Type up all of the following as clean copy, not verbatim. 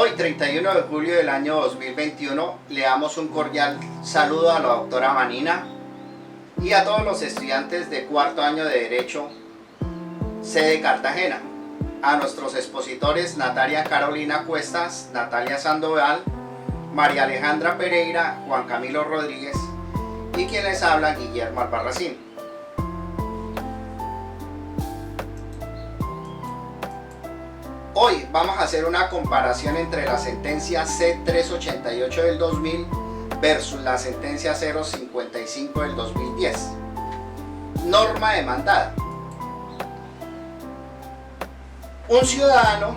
Hoy, 31 de julio del año 2021, le damos un cordial saludo a la doctora Manina y a todos los estudiantes de cuarto año de Derecho, sede Cartagena, a nuestros expositores Natalia Carolina Cuestas, Natalia Sandoval, María Alejandra Pereira, Juan Camilo Rodríguez y quien les habla, Guillermo Albarracín. Hoy vamos a hacer una comparación entre la sentencia C388 del 2000 versus la sentencia 055 del 2010. Norma demandada. Un ciudadano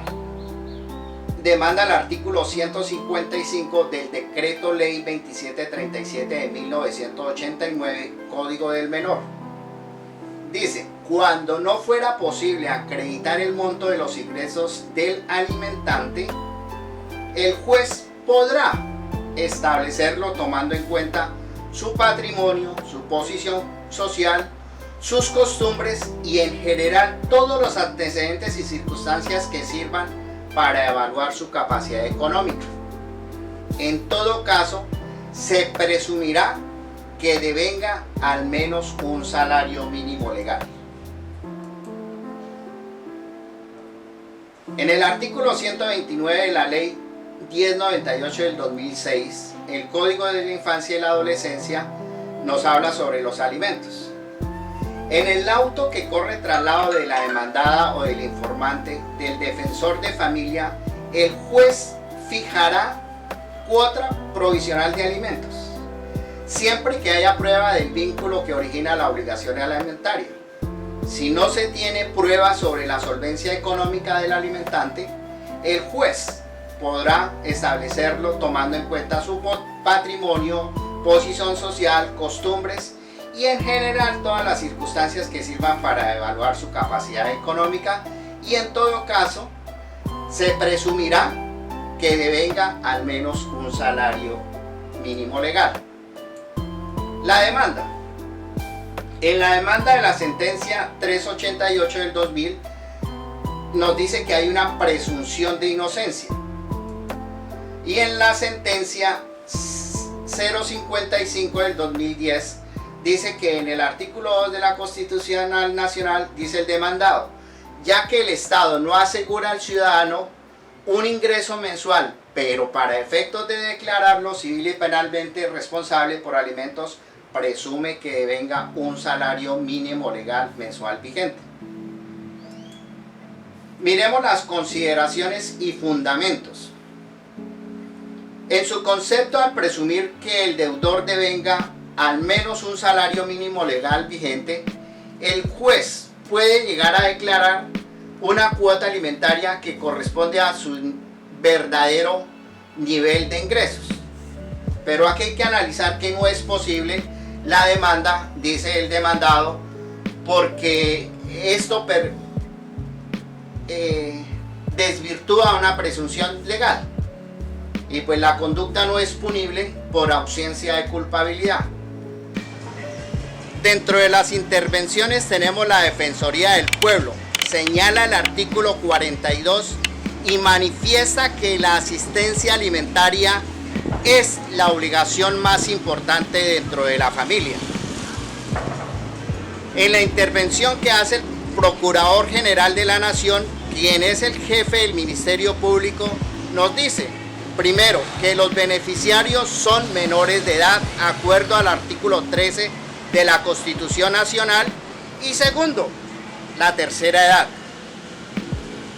demanda el artículo 155 del Decreto Ley 2737 de 1989, Código del Menor. Dice: cuando no fuera posible acreditar el monto de los ingresos del alimentante, el juez podrá establecerlo tomando en cuenta su patrimonio, su posición social, sus costumbres y en general todos los antecedentes y circunstancias que sirvan para evaluar su capacidad económica. En todo caso, se presumirá que devenga al menos un salario mínimo legal. En el artículo 129 de la Ley 1098 del 2006, el Código de la Infancia y la Adolescencia nos habla sobre los alimentos. En el auto que corre traslado de la demandada o del informante, del defensor de familia, el juez fijará cuota provisional de alimentos, siempre que haya prueba del vínculo que origina la obligación alimentaria. Si no se tiene prueba sobre la solvencia económica del alimentante, el juez podrá establecerlo tomando en cuenta su patrimonio, posición social, costumbres y en general todas las circunstancias que sirvan para evaluar su capacidad económica, y en todo caso se presumirá que devenga al menos un salario mínimo legal. La demanda. En la demanda de la sentencia 388 del 2000 nos dice que hay una presunción de inocencia, y en la sentencia 055 del 2010 dice que en el artículo 2 de la Constitución Nacional dice el demandado: ya que el Estado no asegura al ciudadano un ingreso mensual, pero para efectos de declararlo civil y penalmente responsable por alimentos, presume que devenga un salario mínimo legal mensual vigente. Miremos las consideraciones y fundamentos. En su concepto, al presumir que el deudor devenga al menos un salario mínimo legal vigente, el juez puede llegar a declarar una cuota alimentaria que corresponde a su verdadero nivel de ingresos. Pero aquí hay que analizar que no es posible la demanda, dice el demandado, porque esto desvirtúa una presunción legal, y pues la conducta no es punible por ausencia de culpabilidad. Dentro de las intervenciones tenemos la Defensoría del Pueblo. Señala el artículo 42 y manifiesta que la asistencia alimentaria es la obligación más importante dentro de la familia. En la intervención que hace el Procurador General de la Nación, quien es el jefe del Ministerio Público, nos dice: primero, que los beneficiarios son menores de edad, acuerdo al artículo 13 de la Constitución Nacional, y segundo, la tercera edad.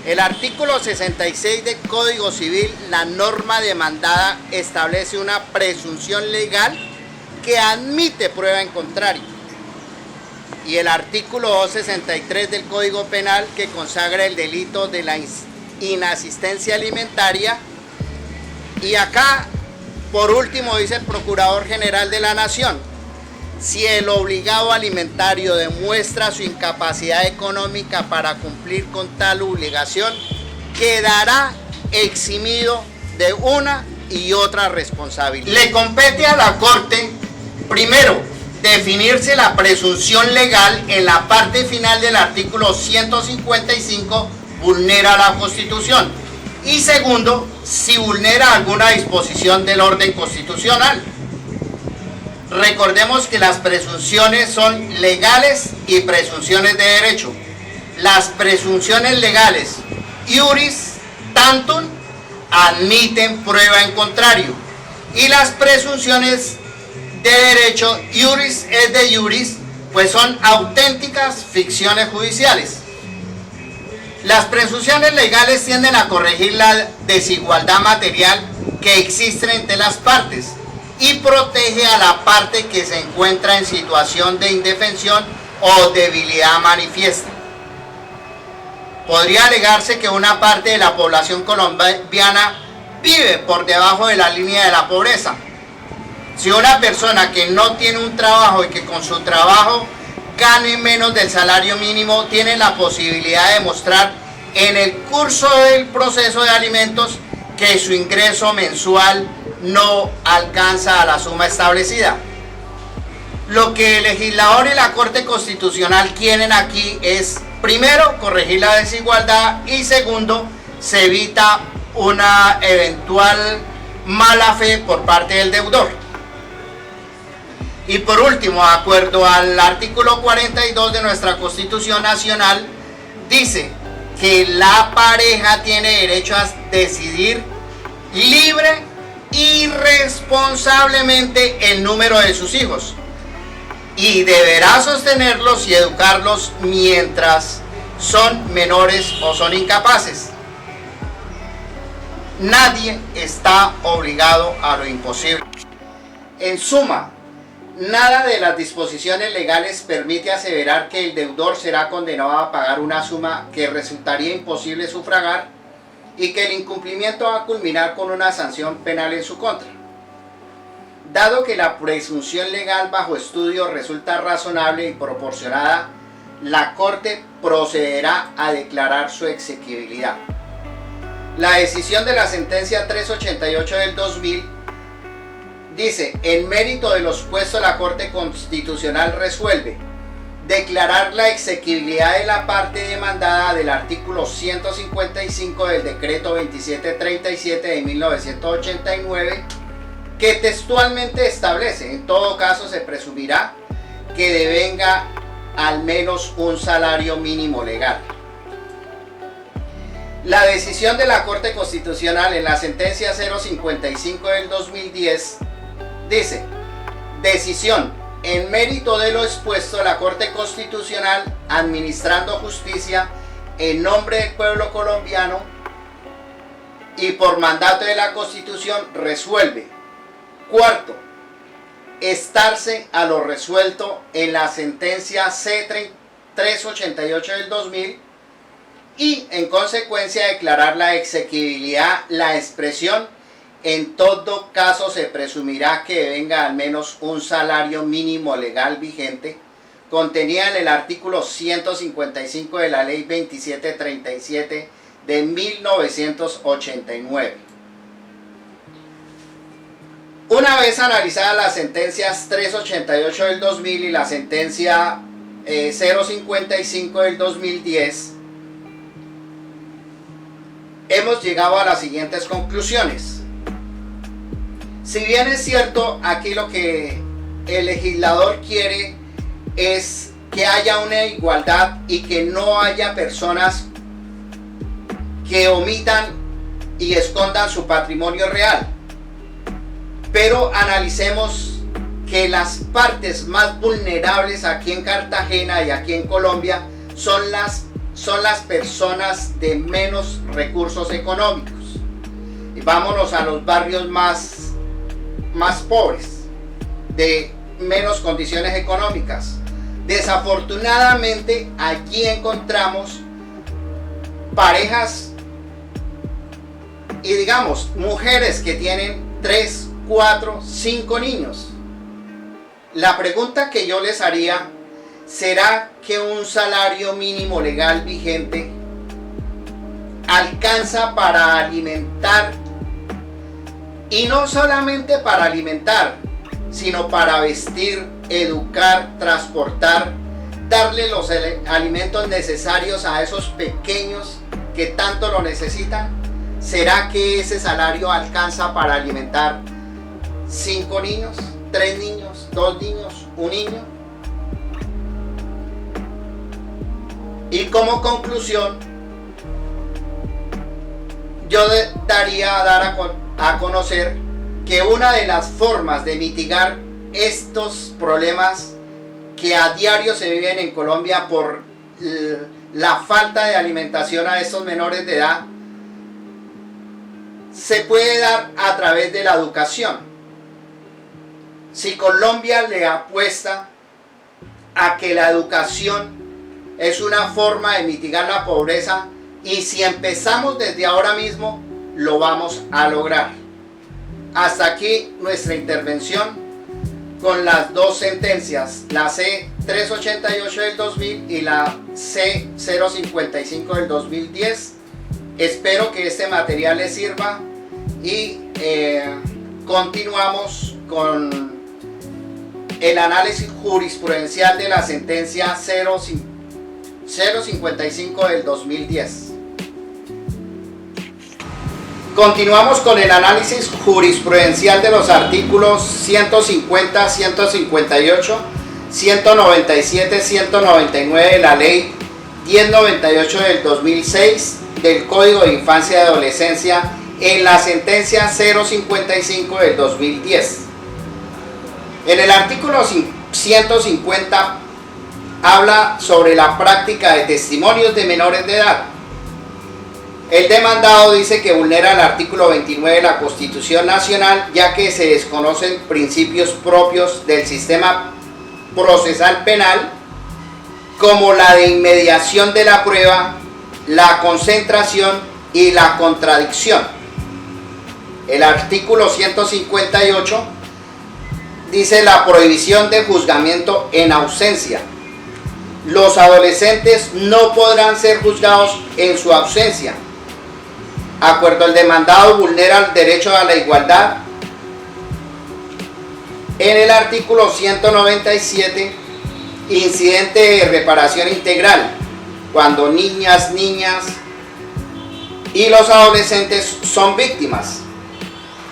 El artículo 66 del Código Civil, la norma demandada, establece una presunción legal que admite prueba en contrario. Y el artículo 263 del Código Penal, que consagra el delito de la inasistencia alimentaria. Y acá, por último, dice el Procurador General de la Nación: si el obligado alimentario demuestra su incapacidad económica para cumplir con tal obligación, quedará eximido de una y otra responsabilidad. Le compete a la Corte, primero, definirse la presunción legal. En la parte final del artículo 155 vulnera la Constitución, Y segundo, si vulnera alguna disposición del orden constitucional. Recordemos que las presunciones son legales y presunciones de derecho. Las presunciones legales, iuris tantum, admiten prueba en contrario. Y las presunciones de derecho, iuris et de iuris, pues son auténticas ficciones judiciales. Las presunciones legales tienden a corregir la desigualdad material que existe entre las partes y protege a la parte que se encuentra en situación de indefensión o debilidad manifiesta. Podría alegarse que una parte de la población colombiana vive por debajo de la línea de la pobreza. Si una persona que no tiene un trabajo y que con su trabajo gane menos del salario mínimo, tiene la posibilidad de mostrar en el curso del proceso de alimentos que su ingreso mensual no alcanza a la suma establecida. Lo que el legislador y la Corte Constitucional quieren aquí es, primero, corregir la desigualdad y segundo, se evita una eventual mala fe por parte del deudor. Y por último, de acuerdo al artículo 42 de nuestra Constitución Nacional, dice que la pareja tiene derecho a decidir libre y responsablemente el número de sus hijos y deberá sostenerlos y educarlos mientras son menores o son incapaces. Nadie está obligado a lo imposible. En suma, nada de las disposiciones legales permite aseverar que el deudor será condenado a pagar una suma que resultaría imposible sufragar y que el incumplimiento va a culminar con una sanción penal en su contra. Dado que la presunción legal bajo estudio resulta razonable y proporcionada, la Corte procederá a declarar su exequibilidad. La decisión de la sentencia 388 del 2000 dice: en mérito de lo expuesto, la Corte Constitucional resuelve declarar la exequibilidad de la parte demandada del artículo 155 del decreto 2737 de 1989, que textualmente establece: en todo caso se presumirá que devenga al menos un salario mínimo legal. La decisión de la Corte Constitucional en la sentencia 055 del 2010 dice: decisión: en mérito de lo expuesto, la Corte Constitucional, administrando justicia en nombre del pueblo colombiano y por mandato de la Constitución, resuelve. Cuarto, estarse a lo resuelto en la sentencia C388 del 2000 y, en consecuencia, declarar la exequibilidad. La expresión: en todo caso se presumirá que devenga al menos un salario mínimo legal vigente, contenida en el artículo 155 de la Ley 2737 de 1989. Una vez analizadas las sentencias 388 del 2000 y la sentencia 055 del 2010, hemos llegado a las siguientes conclusiones. Si bien es cierto, aquí lo que el legislador quiere es que haya una igualdad y que no haya personas que omitan y escondan su patrimonio real. Pero analicemos que las partes más vulnerables aquí en Cartagena y aquí en Colombia son las personas de menos recursos económicos. Y vámonos a los barrios más pobres, de menos condiciones económicas. Desafortunadamente, allí encontramos parejas y, digamos, mujeres que tienen 3, 4, 5 niños. La pregunta que yo les haría: ¿será que un salario mínimo legal vigente alcanza para alimentar? Y no solamente para alimentar, sino para vestir, educar, transportar, darle los alimentos necesarios a esos pequeños que tanto lo necesitan. ¿será que ese salario alcanza para alimentar 5 niños, 3 niños, 2 niños, un niño? Y como conclusión, yo daría a conocer que una de las formas de mitigar estos problemas que a diario se viven en Colombia por la falta de alimentación a estos menores de edad se puede dar a través de la educación. Si Colombia le apuesta a que la educación es una forma de mitigar la pobreza, y si empezamos desde ahora mismo, lo vamos a lograr. Hasta aquí nuestra intervención con las dos sentencias, la C-388 del 2000 y la C-055 del 2010. Espero que este material les sirva y continuamos con el análisis jurisprudencial de la sentencia 055 del 2010. Continuamos con el análisis jurisprudencial de los artículos 150, 158, 197, 199 de la Ley 1098 del 2006 del Código de Infancia y Adolescencia en la sentencia 055 del 2010. En el artículo 150 habla sobre la práctica de testimonios de menores de edad. El demandado dice que vulnera el artículo 29 de la Constitución Nacional, ya que se desconocen principios propios del sistema procesal penal, como la de inmediación de la prueba, la concentración y la contradicción. El artículo 158 dice la prohibición de juzgamiento en ausencia. Los adolescentes no podrán ser juzgados en su ausencia. Acuerdo al demandado vulnera el derecho a la igualdad. En el artículo 197, incidente de reparación integral, cuando niñas y los adolescentes son víctimas.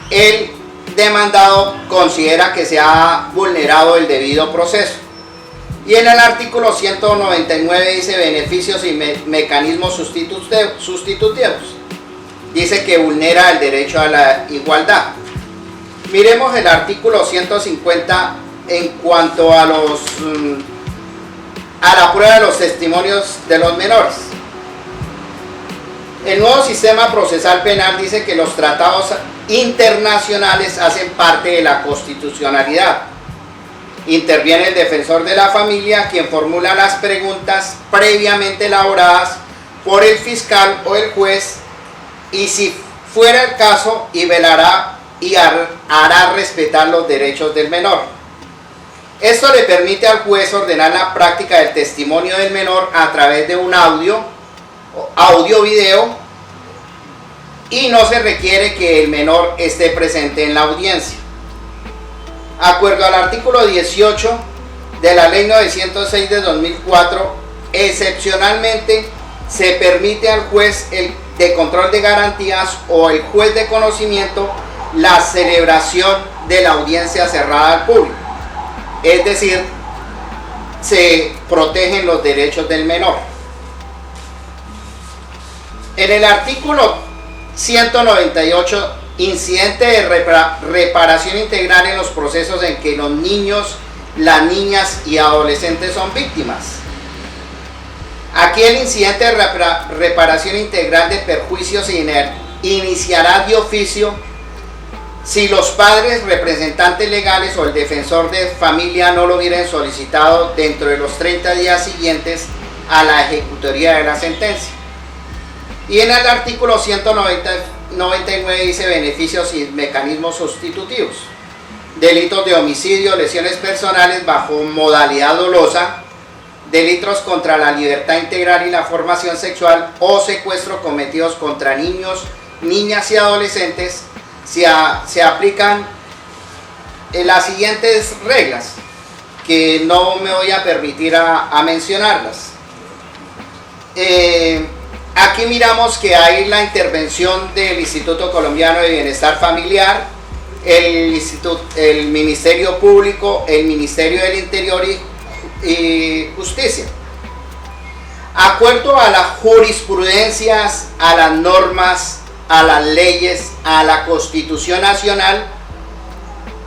El demandado considera que se ha vulnerado el debido proceso. Y en el artículo 199 dice beneficios y mecanismos sustitutivos. Dice que vulnera el derecho a la igualdad. Miremos el artículo 150 en cuanto a la prueba de los testimonios de los menores. El nuevo sistema procesal penal dice que los tratados internacionales hacen parte de la constitucionalidad. Interviene el defensor de la familia, quien formula las preguntas previamente elaboradas por el fiscal o el juez, y si fuera el caso, y velará y hará respetar los derechos del menor. Esto le permite al juez ordenar la práctica del testimonio del menor a través de un audio-video, y no se requiere que el menor esté presente en la audiencia. Acuerdo al artículo 18 de la Ley 906 de 2004, excepcionalmente se permite al juez de control de garantías o el juez de conocimiento la celebración de la audiencia cerrada al público. Es decir, se protegen los derechos del menor. En el artículo 198, incidente de reparación integral en los procesos en que los niños, las niñas y adolescentes son víctimas. Aquí el incidente de reparación integral de perjuicios se iniciará de oficio si los padres, representantes legales o el defensor de familia no lo hubieran solicitado dentro de los 30 días siguientes a la ejecutoria de la sentencia. Y en el artículo 199 dice beneficios y mecanismos sustitutivos. Delitos de homicidio, lesiones personales bajo modalidad dolosa, delitos contra la libertad integral y la formación sexual o secuestro cometidos contra niños, niñas y adolescentes, se aplican las siguientes reglas, que no me voy a permitir a mencionarlas. Aquí miramos que hay la intervención del Instituto Colombiano de Bienestar Familiar, el Ministerio Público, el Ministerio del Interior y Justicia. Acuerdo a las jurisprudencias, a las normas, a las leyes, a la Constitución Nacional,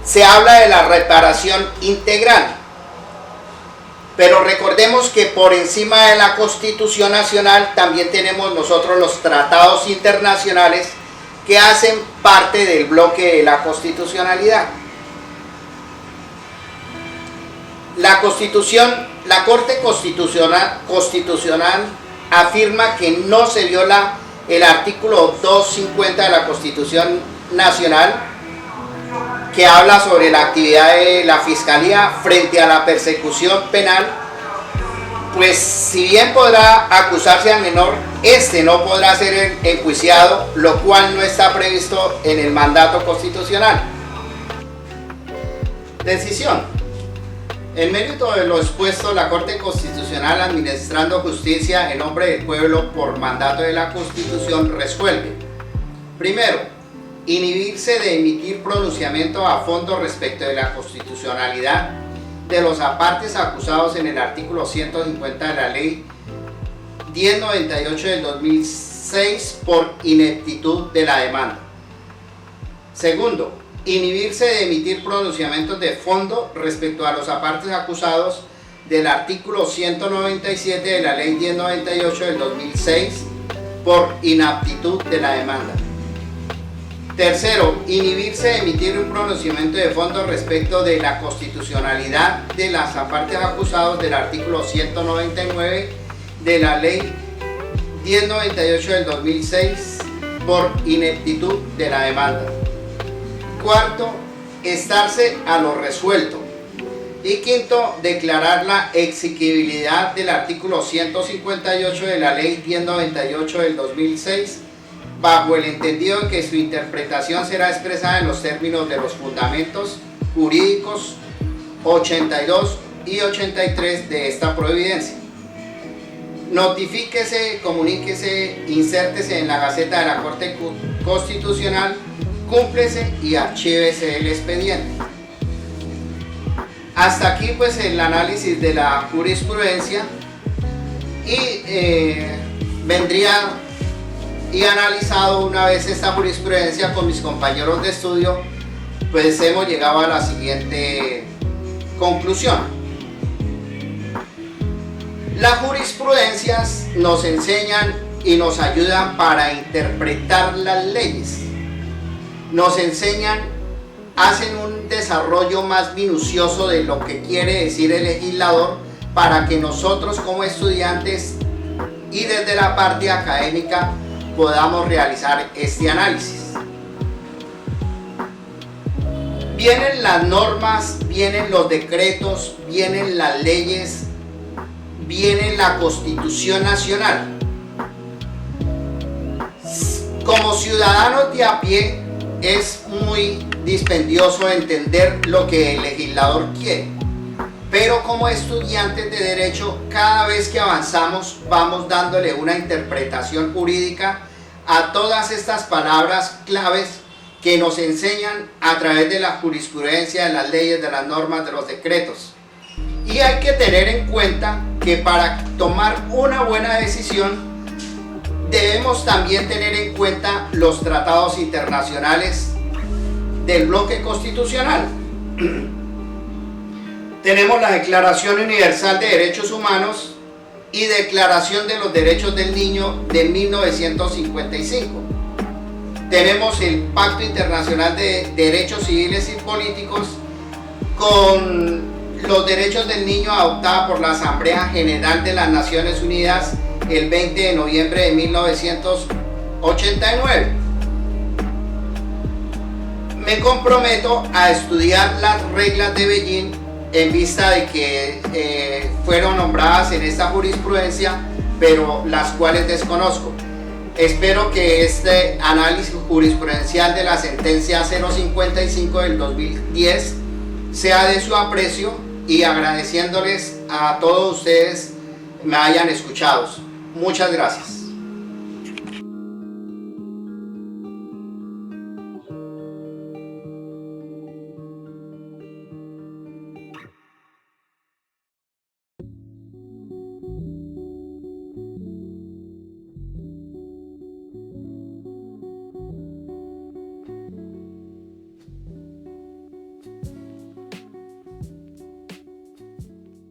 se habla de la reparación integral. Pero recordemos que por encima de la Constitución Nacional también tenemos nosotros los tratados internacionales que hacen parte del bloque de la constitucionalidad. La Corte Constitucional afirma que no se viola el artículo 250 de la Constitución Nacional, que habla sobre la actividad de la Fiscalía frente a la persecución penal. Pues si bien podrá acusarse al menor, este no podrá ser enjuiciado, lo cual no está previsto en el mandato constitucional. Decisión. En mérito de lo expuesto, la Corte Constitucional, administrando justicia en nombre del pueblo por mandato de la Constitución, resuelve: primero, inhibirse de emitir pronunciamiento a fondo respecto de la constitucionalidad de los apartes acusados en el artículo 150 de la Ley 1098 del 2006 por ineptitud de la demanda. Segundo, inhibirse de emitir pronunciamientos de fondo respecto a los apartes acusados del artículo 197 de la Ley 1098 del 2006 por inaptitud de la demanda. Tercero, inhibirse de emitir un pronunciamiento de fondo respecto de la constitucionalidad de las apartes acusados del artículo 199 de la Ley 1098 del 2006 por ineptitud de la demanda. Cuarto, estarse a lo resuelto. Y quinto, declarar la exequibilidad del artículo 158 de la Ley 1098 del 2006 bajo el entendido de que su interpretación será expresada en los términos de los fundamentos jurídicos 82 y 83 de esta providencia. Notifíquese, comuníquese, insértese en la Gaceta de la Corte Constitucional, cúmplese y archívese el expediente. Hasta aquí pues el análisis de la jurisprudencia y vendría y analizado una vez esta jurisprudencia con mis compañeros de estudio, pues hemos llegado a la siguiente conclusión. Las jurisprudencias nos enseñan y nos ayudan para interpretar las leyes. Nos enseñan, hacen un desarrollo más minucioso de lo que quiere decir el legislador para que nosotros como estudiantes y desde la parte académica podamos realizar este análisis. Vienen las normas, vienen los decretos, vienen las leyes, viene la Constitución Nacional. Como ciudadanos de a pie es muy dispendioso entender lo que el legislador quiere, pero como estudiantes de derecho, cada vez que avanzamos vamos dándole una interpretación jurídica a todas estas palabras claves que nos enseñan a través de la jurisprudencia, de las leyes, de las normas, de los decretos. Y hay que tener en cuenta que para tomar una buena decisión debemos también tener en cuenta los tratados internacionales del bloque constitucional. Tenemos la Declaración Universal de Derechos Humanos y Declaración de los Derechos del Niño de 1955. Tenemos el Pacto Internacional de Derechos Civiles y Políticos con los derechos del niño adoptada por la Asamblea General de las Naciones Unidas el 20 de noviembre de 1989. Me comprometo a estudiar las reglas de Beijing en vista de que fueron nombradas en esta jurisprudencia, pero las cuales desconozco. Espero que este análisis jurisprudencial de la sentencia 055 del 2010 sea de su aprecio y agradeciéndoles a todos ustedes me hayan escuchado. Muchas gracias.